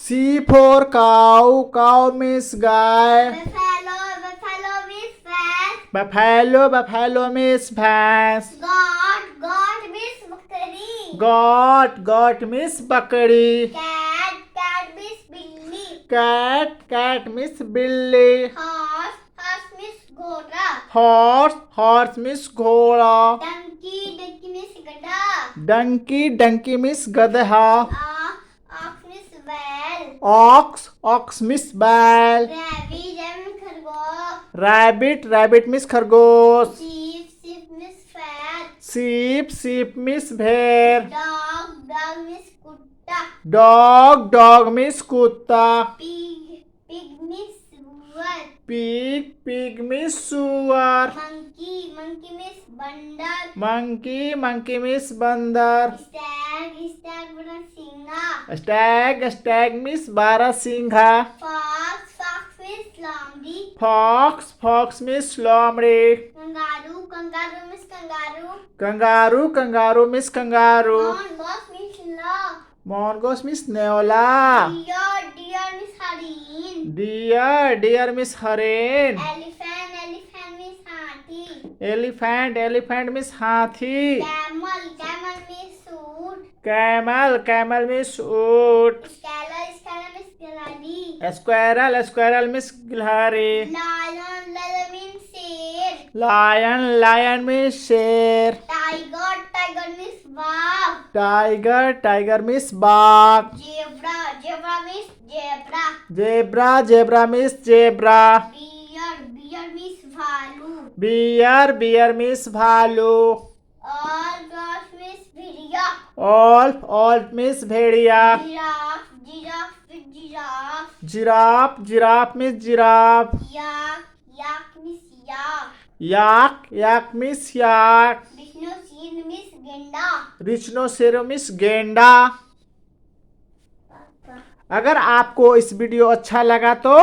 C for cow. Cow means guy. Buffalo means fat. Buffalo means भैंस. Goat means बकरी. Goat means बकरी. Cat means बिल्ली. Cat means बिल्ली. Horse means घोड़ा. Horse means घोड़ा. Donkey means गधा. Donkey means गधा. Ox means बैल. Ox means बैल. Rabbit means खरगोश. Rabbit means खरगोश. Sheep means fat. Sheep means भेड़. Dog means कुत्ता. Dog means कुत्ता. Pig means सुअर. Pig means सुअर. Monkey means बंदर. Monkey means बंदर. Stag means Singha. Stag means बारहसिंघा. Fox means लोमड़ी. Fox means लोमड़ी. Kangaroo means kangaroo. Kangaroo means kangaroo. Mongoose means Mongoose means नेवला. deer means हरिण. Deer means हरिण. Elephant means हाथी. Elephant means हाथी. Camel means suit. Camel means ऊँट. Squirrel means Squirrel means गिलहरी. lion means शेर. Lion means शेर. Tiger means बाघ. Tiger means बाघ. Zebra means zebra. Zebra means zebra. Bear means भालू. Bear means भालू. All means भिड़िया. All means भेड़िया. Giraffe means giraffe. Yak means yak. Yak means yak. Rhinoceros means गेंडा. गेंडा. अगर आपको इस वीडियो अच्छा लगा तो